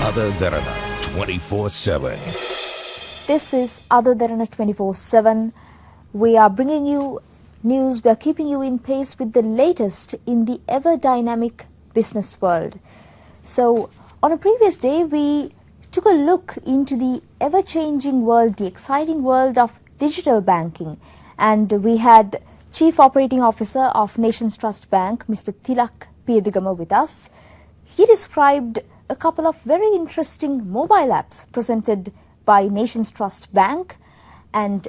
Other Derana 24/7. This is Other Derana 24/7. We are bringing you news. We are keeping you in pace with the latest in the ever-dynamic business world. So, on a previous day, we took a look into the ever-changing world, the exciting world of digital banking. And we had Chief Operating Officer of Nations Trust Bank, Mr. Thilak Piyadigama, with us. He described a couple of very interesting mobile apps presented by Nations Trust Bank. And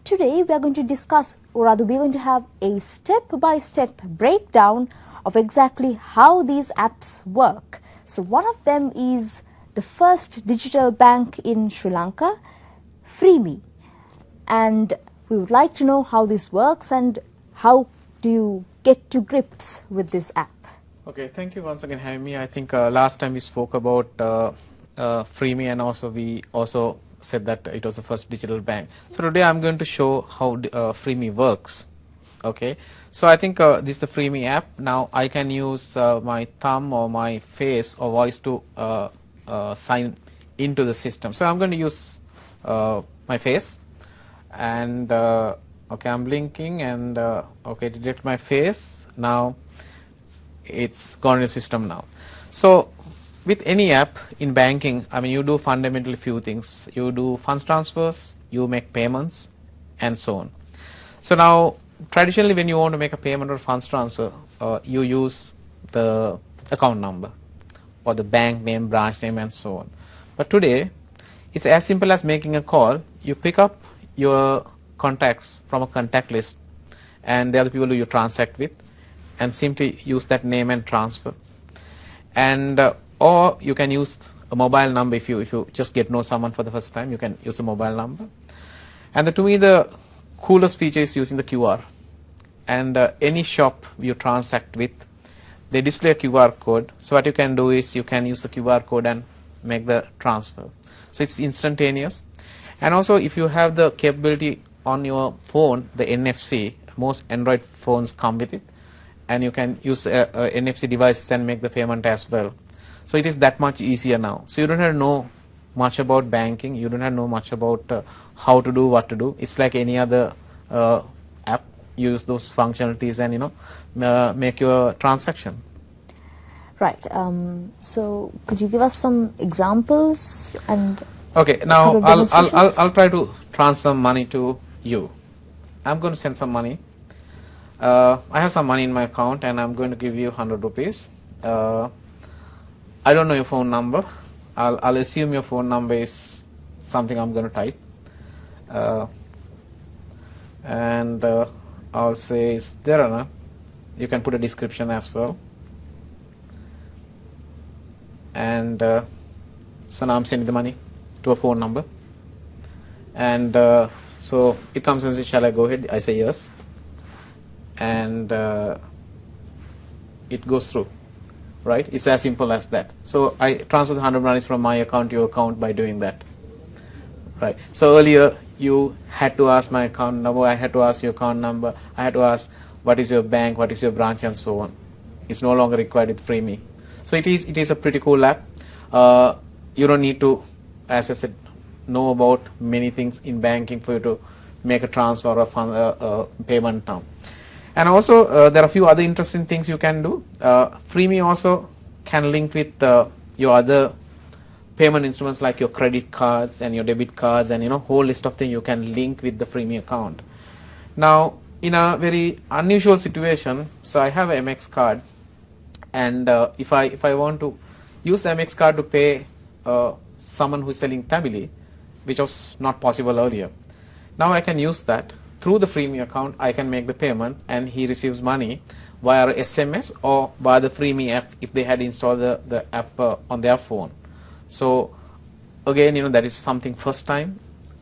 today we are going to discuss, or rather we are going to have a step-by-step breakdown of exactly how these apps work. So one of them is the first digital bank in Sri Lanka, FriMi. And we would like to know how this works and how do you get to grips with this app. Okay, thank you once again for having me. I think last time we spoke about FriMi, and also we also said that it was the first digital bank. So today I'm going to show how FriMi works. Okay, so I think this is the FriMi app. Now I can use my thumb or my face or voice to sign into the system. So I'm going to use my face, and okay, I'm blinking, and okay, detect my face. Now it's gone in the system now. So with any app in banking, I mean, you do fundamentally few things. You do funds transfers, you make payments, and so on. So now traditionally when you want to make a payment or funds transfer, you use the account number or the bank name, branch name, and so on. But today it's as simple as making a call. You pick up your contacts from a contact list, and they are the people who you transact with, and simply use that name and transfer. And or you can use a mobile number. If you just get to know someone for the first time, you can use a mobile number. And to me the coolest feature is using the QR. And any shop you transact with, they display a QR code. So what you can do is you can use the QR code and make the transfer. So it's instantaneous. And also if you have the capability on your phone, the NFC, most Android phones come with it, and you can use NFC devices and make the payment as well. So it is that much easier now. So you don't have to know much about banking. You don't have to know much about how to do what to do. It's like any other app. Use those functionalities and make your transaction. Right. So could you give us some examples and? Okay. Now I'll try to transfer money to you. I'm going to send some money. I have some money in my account, and I'm going to give you 100 rupees. I don't know your phone number. I'll assume your phone number is something I'm going to type. And I'll say it's Derana. You can put a description as well. And so now I'm sending the money to a phone number. And so it comes and says, shall I go ahead? I say yes. And it goes through. Right? It's as simple as that. So I transfer the 100 rupees from my account to your account by doing that. Right? So earlier you had to ask my account number, I had to ask your account number, I had to ask what is your bank, what is your branch, and so on. It's no longer required with FriMi. So it is a pretty cool app. You don't need to, as I said, know about many things in banking for you to make a transfer or a payment now. And also there are a few other interesting things you can do. FriMi also can link with your other payment instruments like your credit cards and your debit cards, and whole list of things you can link with the FriMi account. Now in a very unusual situation, so I have an MX card, and if I want to use the MX card to pay someone who is selling Tamili, which was not possible earlier, now I can use that. Through the FriMi account, I can make the payment, and he receives money via SMS or via the FriMi app if they had installed the app on their phone. So again, that is something first time.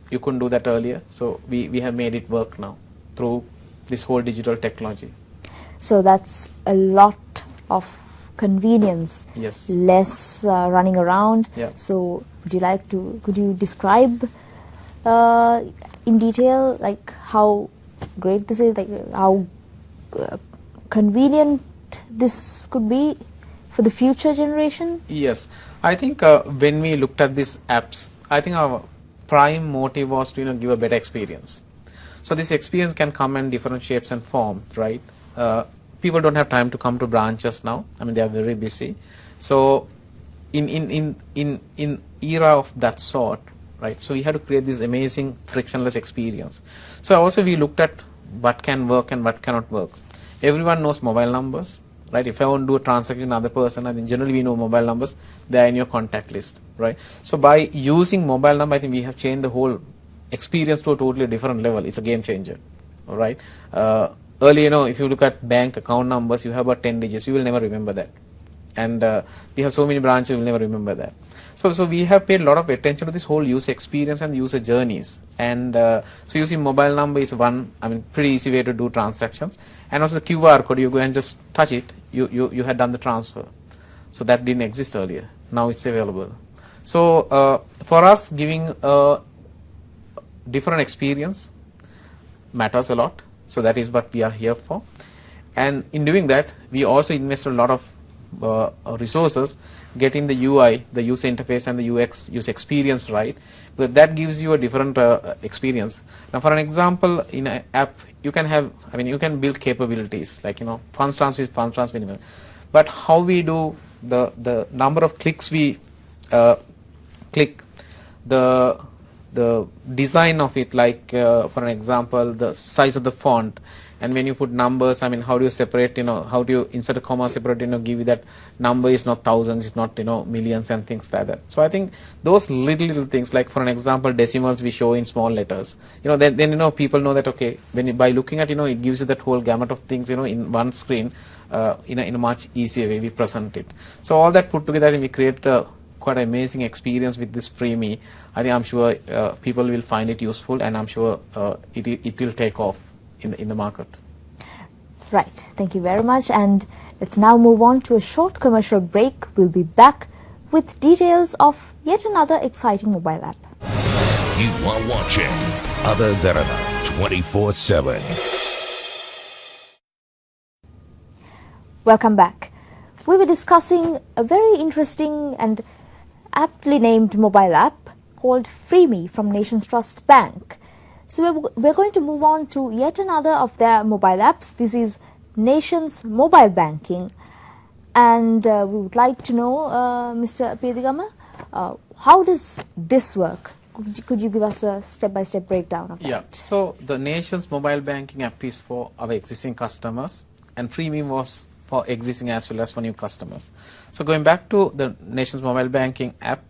You couldn't do that earlier. So we have made it work now through this whole digital technology. So that's a lot of convenience. Yes. Less running around. Yeah. So could you describe in detail like how great this is, like how convenient this could be for the future generation? Yes, I think when we looked at these apps, I think our prime motive was to give a better experience. So this experience can come in different shapes and forms, right? People don't have time to come to branches now. I mean, they are very busy. So in era of that sort, right? So we had to create this amazing frictionless experience. So also we looked at what can work and what cannot work. Everyone knows mobile numbers, right? If I want to do a transaction with another person, I think generally we know mobile numbers. They are in your contact list, right? So by using mobile number, I think we have changed the whole experience to a totally different level. It's a game changer, all right? Earlier, if you look at bank account numbers, you have about 10 digits. You will never remember that. And we have so many branches, you will never remember that. So we have paid a lot of attention to this whole user experience and user journeys. And so using mobile number is one, pretty easy way to do transactions. And also the QR code, you go and just touch it, you had done the transfer. So that didn't exist earlier. Now it's available. So for us, giving a different experience matters a lot. So that is what we are here for. And in doing that, we also invest a lot of resources getting the UI, the user interface and the UX, user experience right, but that gives you a different experience. Now for an example, in an app, you can have, you can build capabilities like, funds transfer is funds transfer minimum, but how we do the number of clicks we click, the design of it, like for an example, the size of the font, and when you put numbers, how do you separate, how do you insert a comma, separate, give you that number is not thousands, it's not, millions and things like that. So I think those little things, like for an example, decimals we show in small letters, then people know that, okay, by looking at, it gives you that whole gamut of things, in one screen, in a much easier way we present it. So all that put together, I think we create quite an amazing experience with this FriMi. I'm sure people will find it useful, and I'm sure it will take off in the market. Right. Thank you very much. And let's now move on to a short commercial break. We'll be back with details of yet another exciting mobile app. You are watching Other Derana 24/7. Welcome back. We were discussing a very interesting and aptly named mobile app called FriMi from Nations Trust Bank. So we're going to move on to yet another of their mobile apps. This is Nations Mobile Banking. And we would like to know, Mr. Piyadigama, how does this work? Could you give us a step-by-step breakdown of that? Yeah, so the Nations Mobile Banking app is for our existing customers, and FriMi was for existing as well as for new customers. So going back to the Nations Mobile Banking app,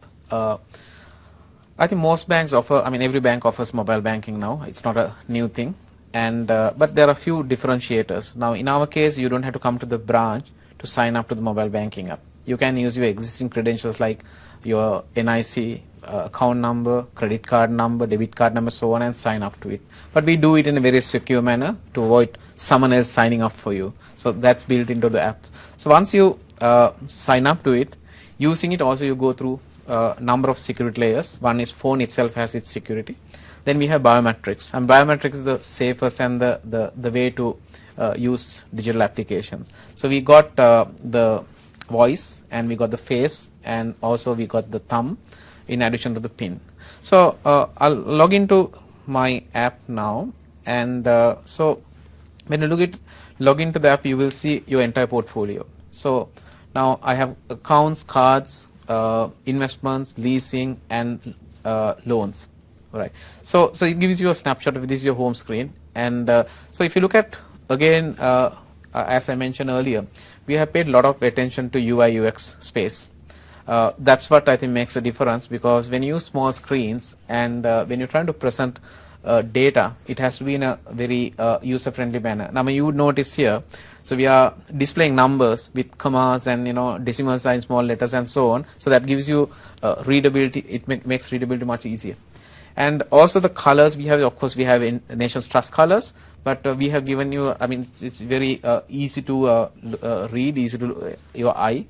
I think most banks offer, every bank offers mobile banking now. It's not a new thing. And but there are a few differentiators. Now, in our case, you don't have to come to the branch to sign up to the mobile banking app. You can use your existing credentials like your NIC, account number, credit card number, debit card number, so on, and sign up to it. But we do it in a very secure manner to avoid someone else signing up for you. So that's built into the app. So once you sign up to it, using it also you go through number of security layers. One is phone itself has its security. Then we have biometrics, and biometrics is the safest and the way to use digital applications. So we got the voice, and we got the face, and also we got the thumb in addition to the pin. So I'll log into my app now, and so when you log into the app, you will see your entire portfolio. So now I have accounts, cards, investments, leasing, and loans. Right. So it gives you a snapshot of this is your home screen. And so if you look at, again, as I mentioned earlier, we have paid a lot of attention to UI UX space. That's what I think makes a difference, because when you use small screens and when you're trying to present data, it has to be in a very user-friendly manner. Now, you would notice here, so we are displaying numbers with commas and decimal signs, small letters, and so on. So that gives you readability. It makes readability much easier. And also the colors we have, of course, we have in Nations Trust colors, but we have given you, it's very easy to read, easy to your eye,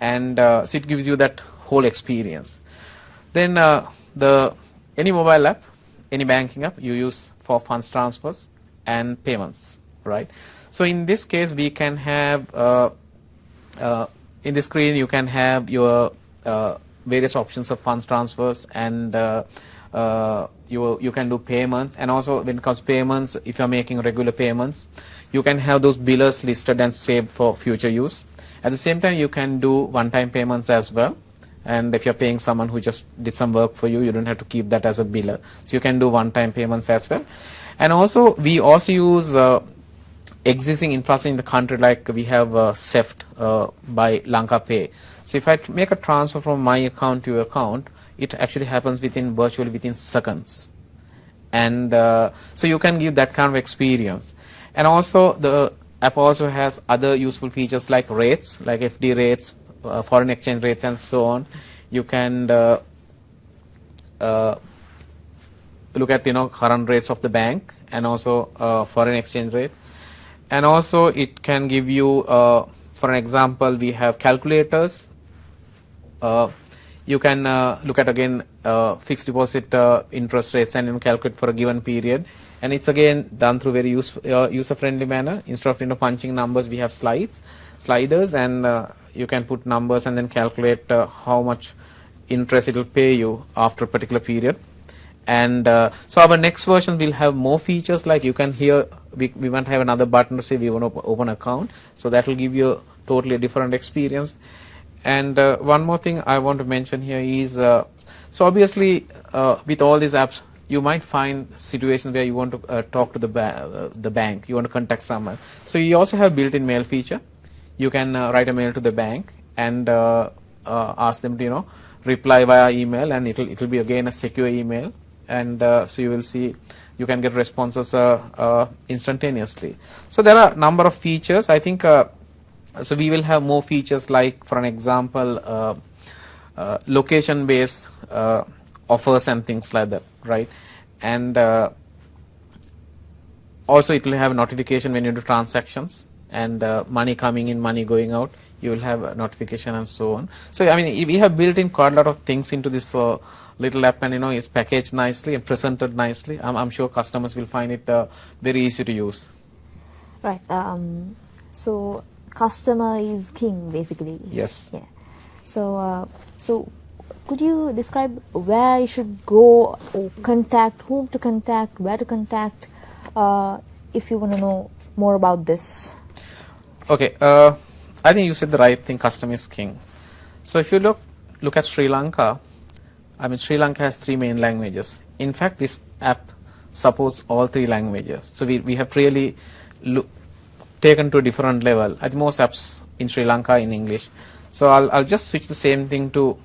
and so it gives you that whole experience. Then any mobile app, any banking app you use for funds transfers and payments, right? So in this case, we can have in the screen you can have your various options of funds transfers, and you can do payments. And also when it comes to payments, if you are making regular payments, you can have those billers listed and saved for future use. At the same time, you can do one-time payments as well. And if you're paying someone who just did some work for you, you don't have to keep that as a biller. So you can do one-time payments as well. And also, we also use existing infrastructure in the country, like we have SEFT by Lanka Pay. So if I make a transfer from my account to your account, it actually happens virtually within seconds. And so you can give that kind of experience. And also, the app also has other useful features like rates, like FD rates, foreign exchange rates, and so on. You can look at current rates of the bank, and also foreign exchange rates. And also it can give you, for an example, we have calculators. You can look at again fixed deposit interest rates and calculate for a given period. And it's again done through very user-friendly manner. Instead of punching numbers, we have sliders, and you can put numbers and then calculate how much interest it will pay you after a particular period. And so our next version will have more features, like you can we want to have another button to say we want to open an account. So that will give you a totally different experience. And one more thing I want to mention here is, so obviously with all these apps, you might find situations where you want to talk to the bank, you want to contact someone. So you also have built-in mail feature. You can write a mail to the bank and ask them to reply via email, and it will be again a secure email. And so you will see you can get responses instantaneously. So there are a number of features. I think so we will have more features, like for an example location-based offers and things like that, right? And also it will have notification when you do transactions, and money coming in, money going out, you will have a notification and so on. So I mean, we have built in quite a lot of things into this little app, and it's packaged nicely and presented nicely. I'm sure customers will find it very easy to use. Right. So customer is king, basically. Yes. Yeah. So so could you describe where you should go, or contact, whom to contact, where to contact, if you want to know more about this? Okay. I think you said the right thing. Customer is king. So if you look at Sri Lanka, I mean, Sri Lanka has 3 main languages. In fact, this app supports all 3 languages. So we have really taken to a different level. I think most apps in Sri Lanka in English. So I'll just switch the same thing to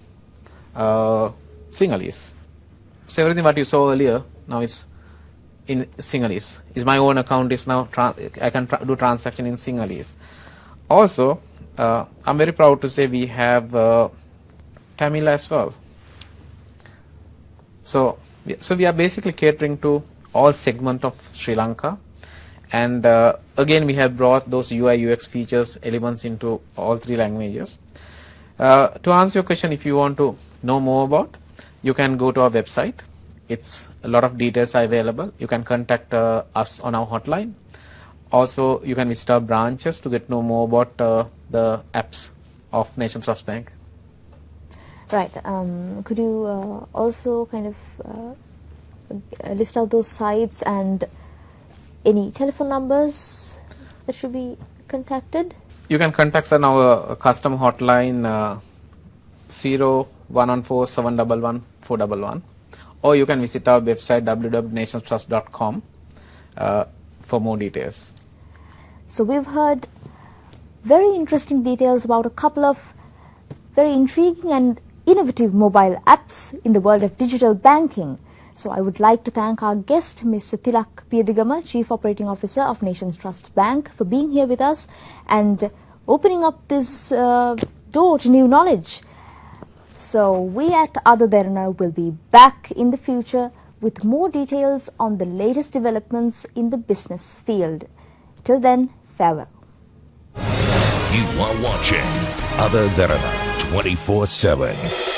Sinhalese. So everything what you saw earlier now is in Sinhalese. Is my own account is now I can do transaction in Sinhalese. Also, I'm very proud to say we have Tamil as well. So we are basically catering to all segment of Sri Lanka, and again we have brought those UI UX features elements into all 3 languages. To answer your question, if you want to know more about, you can go to our website. It's a lot of details are available. You can contact us on our hotline. Also, you can visit our branches to get know more about the apps of Nation Trust Bank. Right. Could you also kind of list out those sites and any telephone numbers that should be contacted? You can contact us on our customer hotline 0114 711 411, or you can visit our website www.nationstrust.com for more details. So we've heard very interesting details about a couple of very intriguing and innovative mobile apps in the world of digital banking. So I would like to thank our guest, Mr. Thilak Piyadigama, Chief Operating Officer of Nations Trust Bank, for being here with us and opening up this door to new knowledge. So we at Ada Derana will be back in the future with more details on the latest developments in the business field. Till then, farewell. You are watching Ada Derana 24/7.